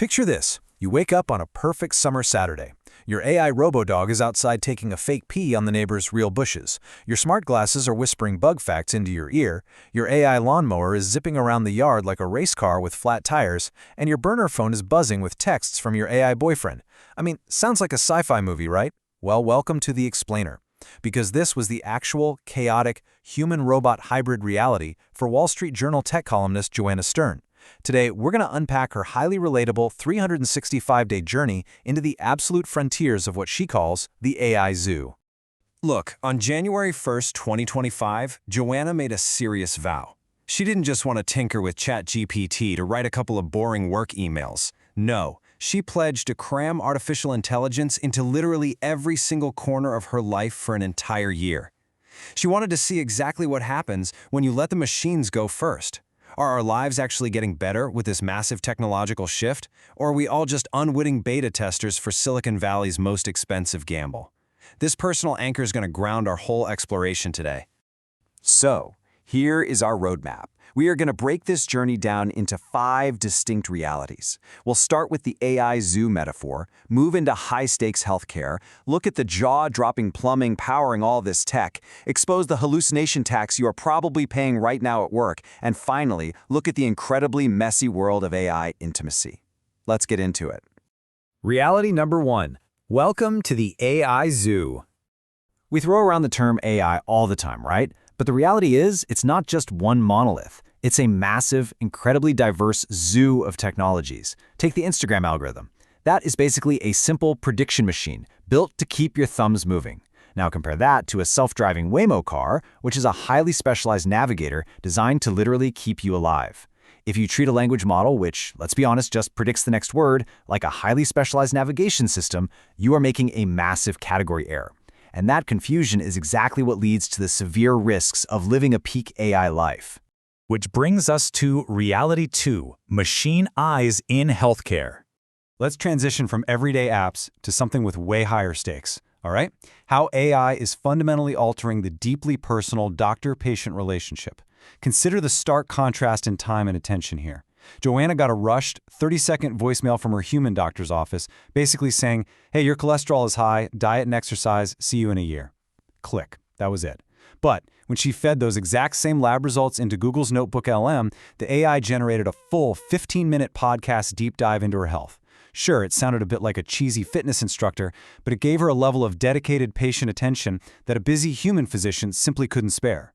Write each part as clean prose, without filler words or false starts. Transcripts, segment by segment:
Picture this. You wake up on a perfect summer Saturday. Your AI robo-dog is outside taking a fake pee on the neighbor's real bushes. Your smart glasses are whispering bug facts into your ear. Your AI lawnmower is zipping around the yard like a race car with flat tires. And your burner phone is buzzing with texts from your AI boyfriend. I mean, sounds like a sci-fi movie, right? Well, welcome to The Explainer. Because this was the actual, chaotic, human-robot hybrid reality for Wall Street Journal tech columnist Joanna Stern. Today, we're going to unpack her highly relatable 365-day journey into the absolute frontiers of what she calls the AI zoo. Look, on January 1st, 2025, Joanna made a serious vow. She didn't just want to tinker with ChatGPT to write a couple of boring work emails. No, she pledged to cram artificial intelligence into literally every single corner of her life for an entire year. She wanted to see exactly what happens when you let the machines go first. Are our lives actually getting better with this massive technological shift, or are we all just unwitting beta testers for Silicon Valley's most expensive gamble? This personal anchor is going to ground our whole exploration today. So, here is our roadmap. We are going to break this journey down into 5 distinct realities. We'll start with the AI zoo metaphor, move into high-stakes healthcare, look at the jaw-dropping plumbing powering all this tech, expose the hallucination tax you are probably paying right now at work, and finally, look at the incredibly messy world of AI intimacy. Let's get into it. Reality number 1. Welcome to the AI zoo. We throw around the term AI all the time, right? But the reality is, it's not just one monolith. It's a massive, incredibly diverse zoo of technologies. Take the Instagram algorithm. That is basically a simple prediction machine built to keep your thumbs moving. Now compare that to a self-driving Waymo car, which is a highly specialized navigator designed to literally keep you alive. If you treat a language model, which, let's be honest, just predicts the next word, like a highly specialized navigation system, you are making a massive category error. And that confusion is exactly what leads to the severe risks of living a peak AI life. Which brings us to Reality 2, Machine Eyes in Healthcare. Let's transition from everyday apps to something with way higher stakes, all right? How AI is fundamentally altering the deeply personal doctor-patient relationship. Consider the stark contrast in time and attention here. Joanna got a rushed 30-second voicemail from her human doctor's office, basically saying, hey, your cholesterol is high, diet and exercise, see you in a year. Click. That was it. But when she fed those exact same lab results into Google's Notebook LM, the AI generated a full 15-minute podcast deep dive into her health. Sure, it sounded a bit like a cheesy fitness instructor, but it gave her a level of dedicated patient attention that a busy human physician simply couldn't spare.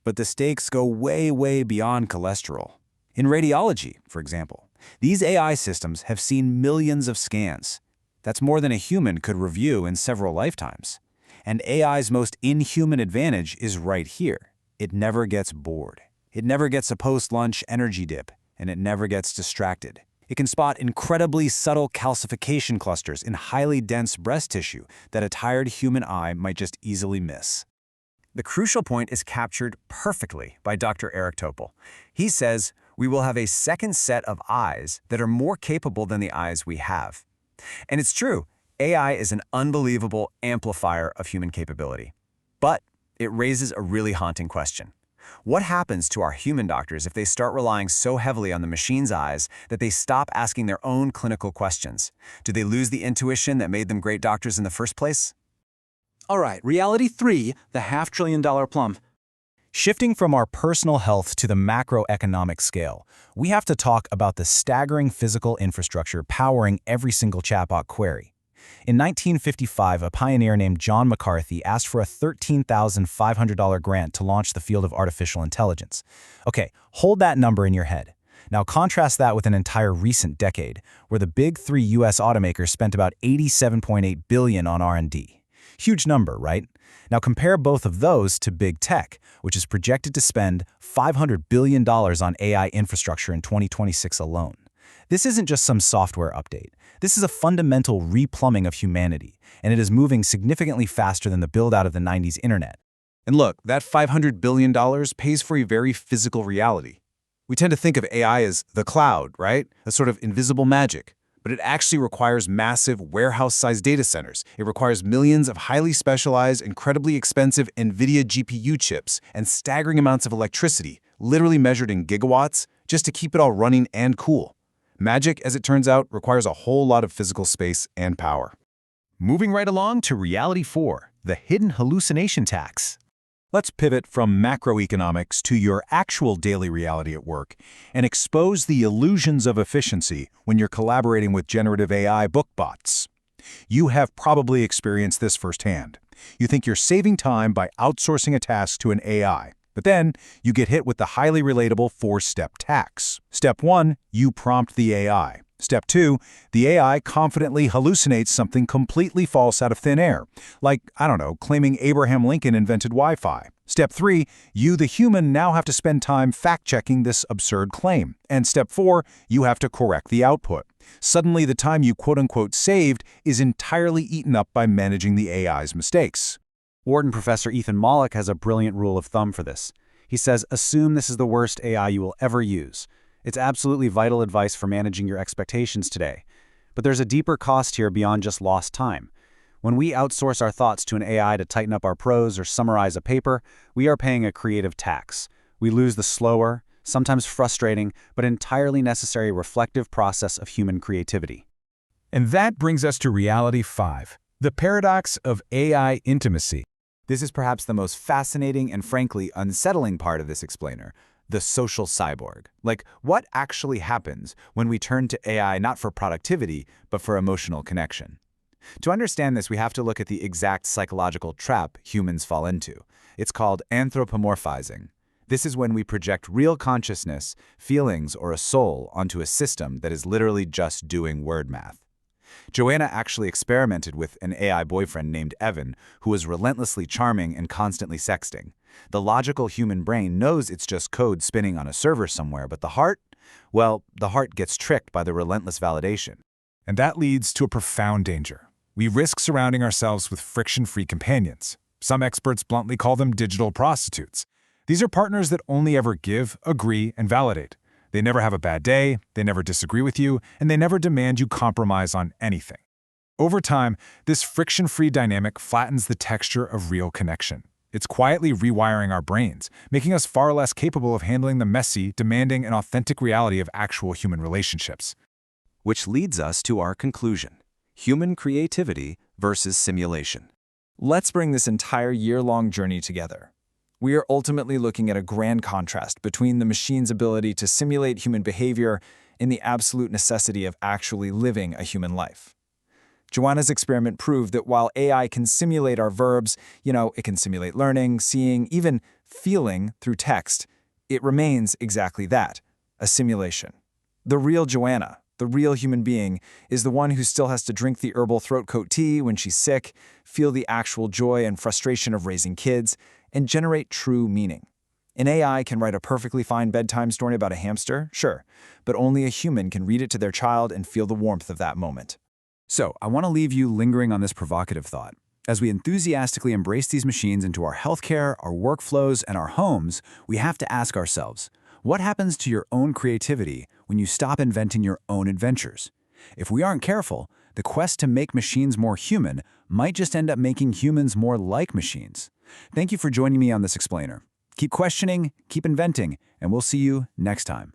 But the stakes go way, way beyond cholesterol. In radiology, for example, these AI systems have seen millions of scans. That's more than a human could review in several lifetimes. And AI's most inhuman advantage is right here. It never gets bored. It never gets a post-lunch energy dip, and it never gets distracted. It can spot incredibly subtle calcification clusters in highly dense breast tissue that a tired human eye might just easily miss. The crucial point is captured perfectly by Dr. Eric Topol. He says, we will have a second set of eyes that are more capable than the eyes we have. And it's true, AI is an unbelievable amplifier of human capability. But it raises a really haunting question. What happens to our human doctors if they start relying so heavily on the machine's eyes that they stop asking their own clinical questions? Do they lose the intuition that made them great doctors in the first place? All right, reality 3, the half-trillion-dollar plum. Shifting from our personal health to the macroeconomic scale, we have to talk about the staggering physical infrastructure powering every single chatbot query. In 1955, a pioneer named John McCarthy asked for a $13,500 grant to launch the field of artificial intelligence. Okay, hold that number in your head. Now contrast that with an entire recent decade, where the big 3 US automakers spent about $87.8 billion on R&D. Huge number, right? Now compare both of those to big tech, which is projected to spend $500 billion on AI infrastructure in 2026 alone. This isn't just some software update. This is a fundamental replumbing of humanity, and it is moving significantly faster than the build-out of the 90s internet. And look, that $500 billion pays for a very physical reality. We tend to think of AI as the cloud, right? A sort of invisible magic. But it actually requires massive warehouse-sized data centers. It requires millions of highly specialized, incredibly expensive NVIDIA GPU chips and staggering amounts of electricity, literally measured in gigawatts, just to keep it all running and cool. Magic, as it turns out, requires a whole lot of physical space and power. Moving right along to reality 4, the hidden hallucination tax. Let's pivot from macroeconomics to your actual daily reality at work and expose the illusions of efficiency when you're collaborating with generative AI book bots. You have probably experienced this firsthand. You think you're saving time by outsourcing a task to an AI, but then you get hit with the highly relatable 4-step tax. Step 1, you prompt the AI. Step 2, the AI confidently hallucinates something completely false out of thin air, like, I don't know, claiming Abraham Lincoln invented Wi-Fi. Step 3, you, the human, now have to spend time fact-checking this absurd claim. And Step 4, you have to correct the output. Suddenly, the time you quote-unquote saved is entirely eaten up by managing the AI's mistakes. Wharton Professor Ethan Mollick has a brilliant rule of thumb for this. He says, assume this is the worst AI you will ever use. It's absolutely vital advice for managing your expectations today. But there's a deeper cost here beyond just lost time. When we outsource our thoughts to an AI to tighten up our prose or summarize a paper, we are paying a creative tax. We lose the slower, sometimes frustrating, but entirely necessary reflective process of human creativity. And that brings us to reality 5, the paradox of AI intimacy. This is perhaps the most fascinating and frankly unsettling part of this explainer, the social cyborg. Like, what actually happens when we turn to AI not for productivity, but for emotional connection? To understand this, we have to look at the exact psychological trap humans fall into. It's called anthropomorphizing. This is when we project real consciousness, feelings, or a soul onto a system that is literally just doing word math. Joanna actually experimented with an AI boyfriend named Evan, who was relentlessly charming and constantly sexting. The logical human brain knows it's just code spinning on a server somewhere, but the heart? Well, the heart gets tricked by the relentless validation. And that leads to a profound danger. We risk surrounding ourselves with friction-free companions. Some experts bluntly call them digital prostitutes. These are partners that only ever give, agree, and validate. They never have a bad day, they never disagree with you, and they never demand you compromise on anything. Over time, this friction-free dynamic flattens the texture of real connection. It's quietly rewiring our brains, making us far less capable of handling the messy, demanding, and authentic reality of actual human relationships. Which leads us to our conclusion: human creativity versus simulation. Let's bring this entire year-long journey together. We are ultimately looking at a grand contrast between the machine's ability to simulate human behavior and the absolute necessity of actually living a human life. Joanna's experiment proved that while AI can simulate our verbs, it can simulate learning, seeing, even feeling through text, it remains exactly that, a simulation. The real Joanna, the real human being, is the one who still has to drink the herbal throat coat tea when she's sick, feel the actual joy and frustration of raising kids, and generate true meaning. An AI can write a perfectly fine bedtime story about a hamster, sure, but only a human can read it to their child and feel the warmth of that moment. So, I want to leave you lingering on this provocative thought. As we enthusiastically embrace these machines into our healthcare, our workflows, and our homes, we have to ask ourselves, what happens to your own creativity when you stop inventing your own adventures? If we aren't careful, the quest to make machines more human might just end up making humans more like machines. Thank you for joining me on this explainer. Keep questioning, keep inventing, and we'll see you next time.